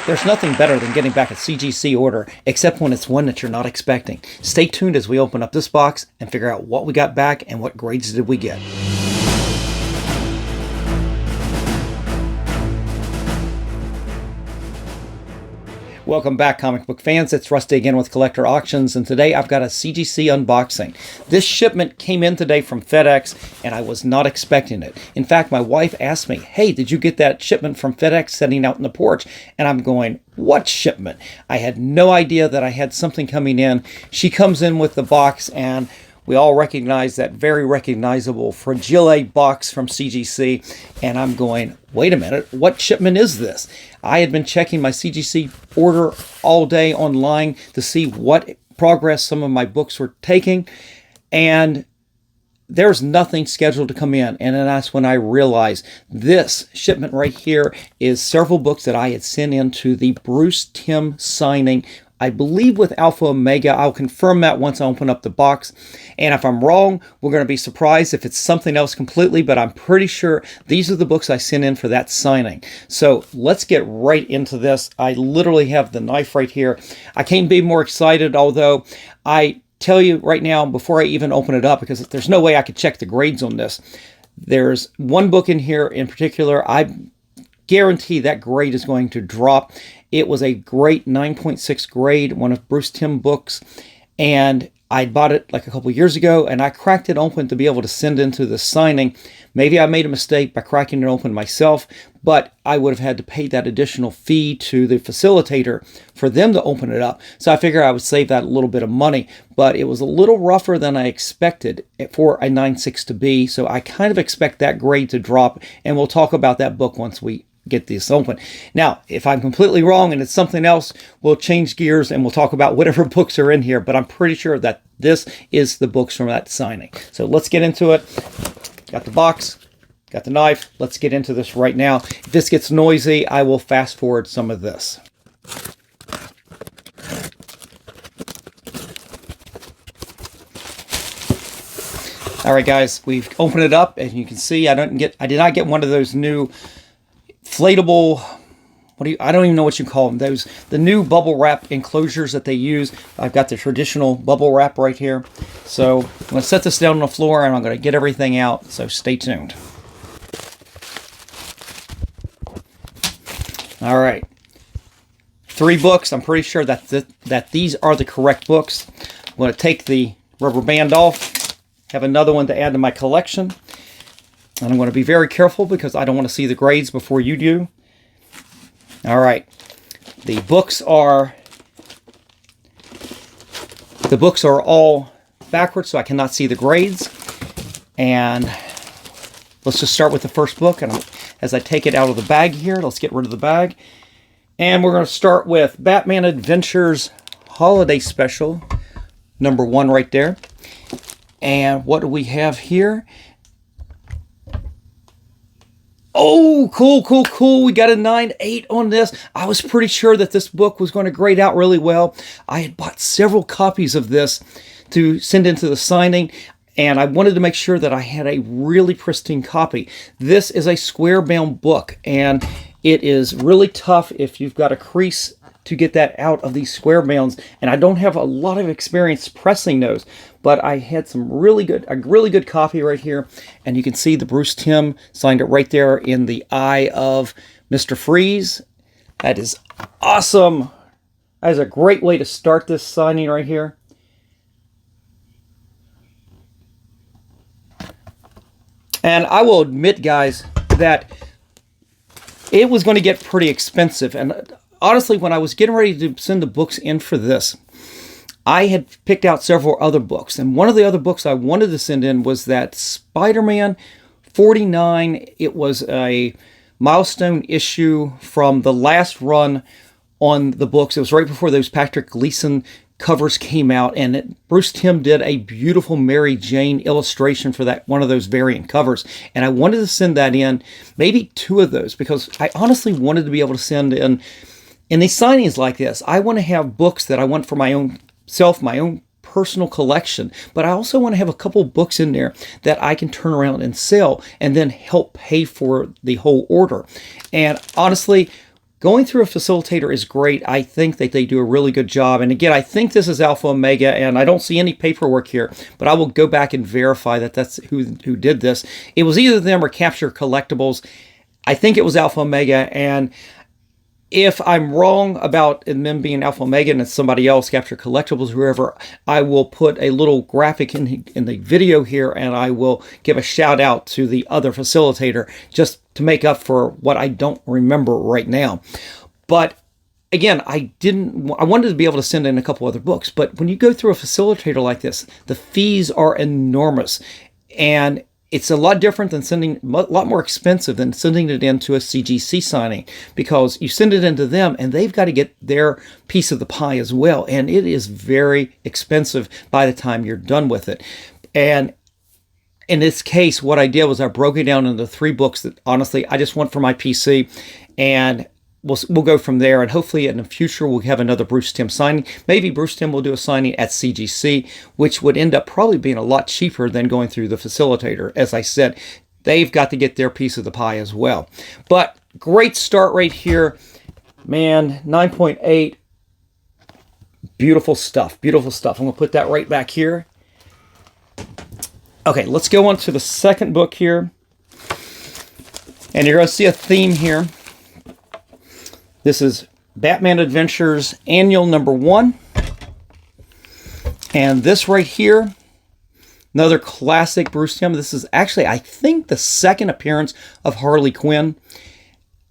There's nothing better than getting back a CGC order, except when it's one that you're not expecting. Stay tuned as we open up this box and figure out what we got back and what grades did we get. Welcome back, comic book fans. It's Rusty again with Collector Auctions, and today I've got a CGC unboxing. This shipment came in today from FedEx, and I was not expecting it. In fact, my wife asked me, hey, did you get that shipment from FedEx sitting out in the porch? And I'm going, what shipment? I had no idea that I had something coming in. She comes in with the box, and we all recognize that very recognizable Fragile box from CGC, and I'm going, wait a minute, what shipment is this? I had been checking my CGC order all day online to see what progress some of my books were taking, and there's nothing scheduled to come in. And then that's when I realized this shipment right here is several books that I had sent into the Bruce Timm signing, I believe with Alpha Omega. I'll confirm that once I open up the box. And if I'm wrong, we're going to be surprised if it's something else completely, but I'm pretty sure these are the books I sent in for that signing. So let's get right into this. I literally have the knife right here. I can't be more excited, although I tell you right now, before I even open it up, because there's no way I could check the grades on this. There's one book in here in particular, I guarantee that grade is going to drop. It was a great 9.6 grade, one of Bruce Timm books, and I bought it like a couple years ago, and I cracked it open to be able to send into the signing. Maybe I made a mistake by cracking it open myself, but I would have had to pay that additional fee to the facilitator for them to open it up. So I figured I would save that a little bit of money, but it was a little rougher than I expected for a 9.6 to be, so I kind of expect that grade to drop, and we'll talk about that book once we get this open. Now, if I'm completely wrong and it's something else, we'll change gears and we'll talk about whatever books are in here, but I'm pretty sure that this is the books from that signing. So let's get into it. Got the box, got the knife. Let's get into this right now. If this gets noisy, I will fast forward some of this. All right, guys, we've opened it up, and you can see I did not get one of those new inflatable, I don't even know what you call them. The new bubble wrap enclosures that they use. I've got the traditional bubble wrap right here. So I'm going to set this down on the floor, and I'm going to get everything out. So stay tuned. All right. 3 books. I'm pretty sure that these are the correct books. I'm going to take the rubber band off, have another one to add to my collection. And I'm going to be very careful because I don't want to see the grades before you do. All right. The books are all backwards, so I cannot see the grades. And let's just start with the first book. And as I take it out of the bag here, let's get rid of the bag. And we're going to start with Batman Adventures Holiday Special, number 1 right there. And what do we have here? Oh, cool. We got a 9.8 on this. I was pretty sure that this book was going to grade out really well. I had bought several copies of this to send into the signing, and I wanted to make sure that I had a really pristine copy. This is a square-bound book, and it is really tough if you've got a crease to get that out of these square bounds, and I don't have a lot of experience pressing those, but I had a really good copy right here, and you can see the Bruce Timm signed it right there in the eye of Mr. Freeze. That is awesome. That is a great way to start this signing right here. And I will admit, guys, that it was going to get pretty expensive, and honestly, when I was getting ready to send the books in for this, I had picked out several other books. And one of the other books I wanted to send in was that Spider-Man 49. It was a milestone issue from the last run on the books. It was right before those Patrick Gleason covers came out. And Bruce Timm did a beautiful Mary Jane illustration for that one of those variant covers. And I wanted to send that in, maybe 2 of those, because I honestly wanted to be able to send in these signings like this. I want to have books that I want for my own self, my own personal collection, but I also want to have a couple books in there that I can turn around and sell and then help pay for the whole order. And honestly, Going through a facilitator is great. I think that they do a really good job. And again, I think this is Alpha Omega, and I don't see any paperwork here, but I will go back and verify that that's who did this. It was either them or Capture Collectibles. I think it was Alpha Omega, and if I'm wrong about them being Alpha Omega and it's somebody else, Capture Collectibles, whoever, I will put a little graphic in the video here, and I will give a shout out to the other facilitator just to make up for what I don't remember right now. But again, I wanted to be able to send in a couple other books, but when you go through a facilitator like this, the fees are enormous, and it's a lot different than a lot more expensive than sending it into a CGC signing, because you send it into them and they've got to get their piece of the pie as well. And it is very expensive by the time you're done with it. And in this case, what I did was I broke it down into 3 books that honestly I just want for my PC, and we'll go from there. And hopefully in the future we'll have another Bruce Timm signing. Maybe Bruce Timm will do a signing at CGC, which would end up probably being a lot cheaper than going through the facilitator. As I said, they've got to get their piece of the pie as well. But great start right here, man. 9.8, beautiful stuff, beautiful stuff. I'm gonna put that right back here. Okay, let's go on to the second book here, and you're gonna see a theme here. This is Batman Adventures Annual number 1. And this right here, another classic Bruce Timm. This is actually, I think, the second appearance of Harley Quinn.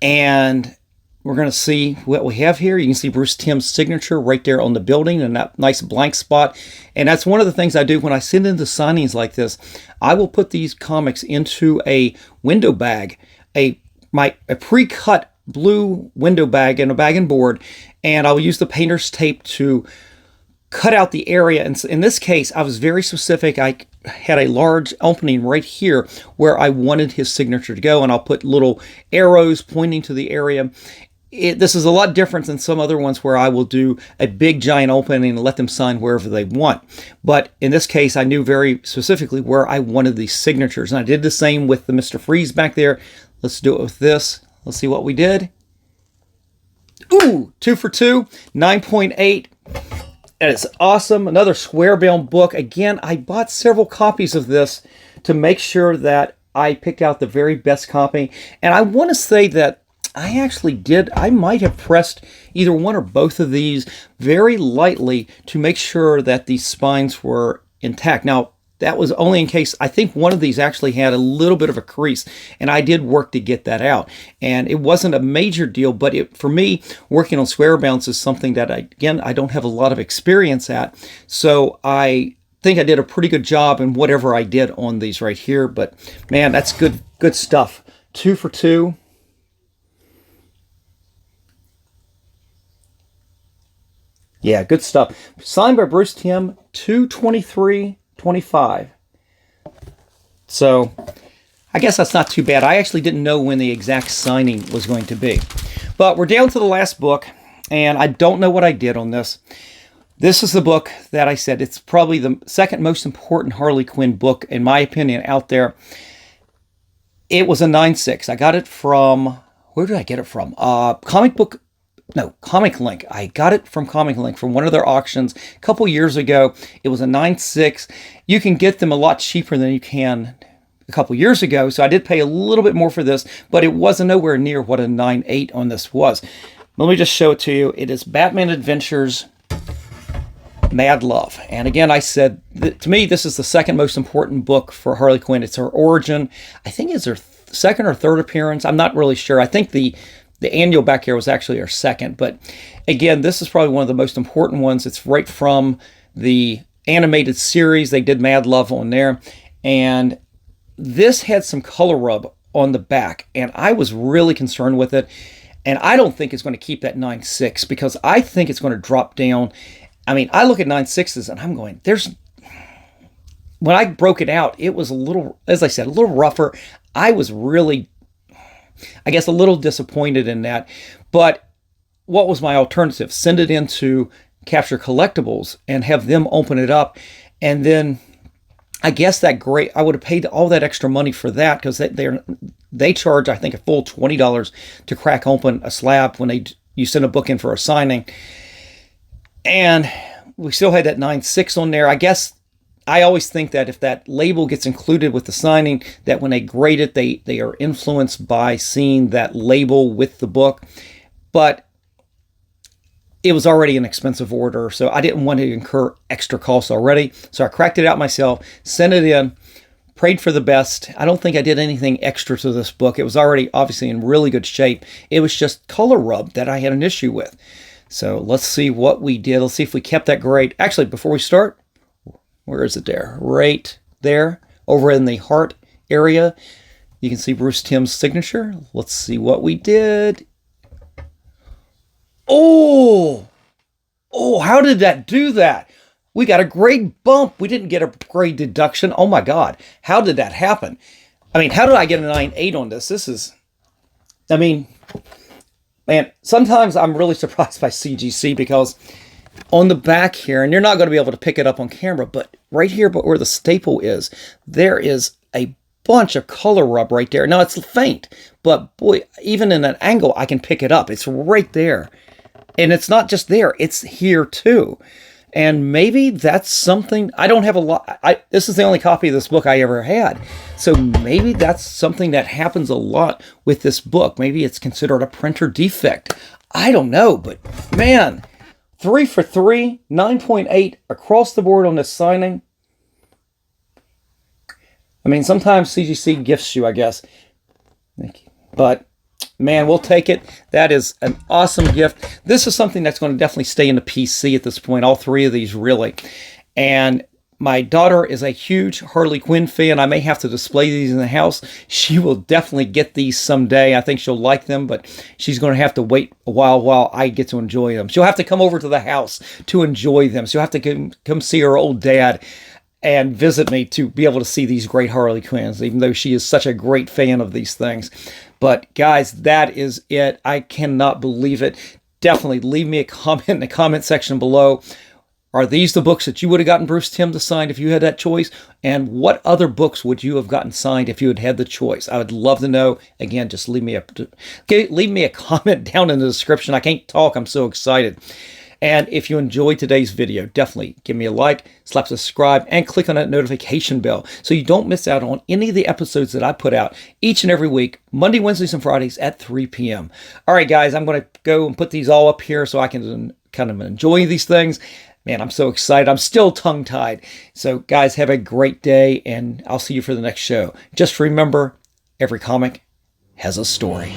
And we're going to see what we have here. You can see Bruce Timm's signature right there on the building and that nice blank spot. And that's one of the things I do when I send into signings like this. I will put these comics into a window bag, a pre-cut blue window bag and a bag and board, and I'll use the painter's tape to cut out the area. And in this case, I was very specific. I had a large opening right here where I wanted his signature to go, and I'll put little arrows pointing to the area. This is a lot different than some other ones where I will do a big giant opening and let them sign wherever they want. But in this case, I knew very specifically where I wanted these signatures, and I did the same with the Mr. Freeze back there. Let's do it with this. Let's see what we did. Ooh, 2 for 2, 9.8. And it's awesome. Another square-bound book. Again, I bought several copies of this to make sure that I picked out the very best copy. And I want to say that I might have pressed either one or both of these very lightly to make sure that these spines were intact. Now, that was only in case, I think one of these actually had a little bit of a crease, and I did work to get that out. And it wasn't a major deal, but for me, working on square bounds is something that, I don't have a lot of experience at. So I think I did a pretty good job in whatever I did on these right here. But man, that's good stuff. 2 for 2. Yeah, good stuff. Signed by Bruce Timm, 2/23/25. So I guess that's not too bad. I actually didn't know when the exact signing was going to be. But we're down to the last book, and I don't know what I did on this. This is the book that I said it's probably the second most important Harley Quinn book, in my opinion, out there. It was a 9.6. I got it from, where did I get it from? Comic Link. I got it from Comic Link from one of their auctions a couple years ago. It was a 9.6. You can get them a lot cheaper than you can a couple years ago, so I did pay a little bit more for this, but it wasn't nowhere near what a 9.8 on this was. Let me just show it to you. It is Batman Adventures Mad Love. And again, I said, to me, this is the second most important book for Harley Quinn. It's her origin. I think it's her second or third appearance. I'm not really sure. I think the annual back here was actually her second. But again, this is probably one of the most important ones. It's right from the animated series. They did Mad Love on there. And this had some color rub on the back. And I was really concerned with it. And I don't think it's going to keep that 9.6 because I think it's going to drop down. I mean, I look at 9.6s and I'm going, when I broke it out, it was a little, as I said, a little rougher. I was really, I guess, a little disappointed in that. But what was my alternative? Send it into Capture Collectibles and have them open it up. And then I guess that great, I would have paid all that extra money for that because they charge, I think, a full $20 to crack open a slab when you send a book in for a signing. And we still had that 9.6 on there. I guess I always think that if that label gets included with the signing, that when they grade it, they are influenced by seeing that label with the book. But it was already an expensive order, so I didn't want to incur extra costs already. So I cracked it out myself, sent it in, prayed for the best. I don't think I did anything extra to this book. It was already obviously in really good shape. It was just color rub that I had an issue with. So let's see what we did. Let's see if we kept that grade. Actually, before we start, where is it there? Right there, over in the heart area. You can see Bruce Timm's signature. Let's see what we did. Oh, how did that do that? We got a grade bump. We didn't get a grade deduction. Oh my God. How did that happen? I mean, how did I get a 9.8 on this? Man, sometimes I'm really surprised by CGC because on the back here, and you're not going to be able to pick it up on camera, but right here, but where the staple is, there is a bunch of color rub right there. Now it's faint, but boy, even in an angle, I can pick it up. It's right there. And it's not just there, it's here too. And maybe that's something, I don't have a lot, this is the only copy of this book I ever had. So maybe that's something that happens a lot with this book. Maybe it's considered a printer defect. I don't know, but man, 3 for 3, 9.8 across the board on this signing. I mean, sometimes CGC gifts you, I guess. But man, we'll take it. That is an awesome gift. This is something that's going to definitely stay in the PC at this point, all three of these really. And my daughter is a huge Harley Quinn fan. I may have to display these in the house. She will definitely get these someday. I think she'll like them, but she's going to have to wait a while I get to enjoy them. She'll have to come over to the house to enjoy them. She'll have to come see her old dad and visit me to be able to see these great Harley Quinns, even though she is such a great fan of these things. But guys, that is it. I cannot believe it. Definitely leave me a comment in the comment section below. Are these the books that you would have gotten Bruce Timm to sign if you had that choice? And what other books would you have gotten signed if you had had the choice? I would love to know. Again, just leave me a comment down in the description. I can't talk. I'm so excited. And if you enjoyed today's video, definitely give me a like, slap subscribe, and click on that notification bell so you don't miss out on any of the episodes that I put out each and every week, Monday, Wednesdays, and Fridays at 3 p.m. All right, guys, I'm going to go and put these all up here so I can kind of enjoy these things. Man, I'm so excited. I'm still tongue-tied. So, guys, have a great day, and I'll see you for the next show. Just remember, every comic has a story.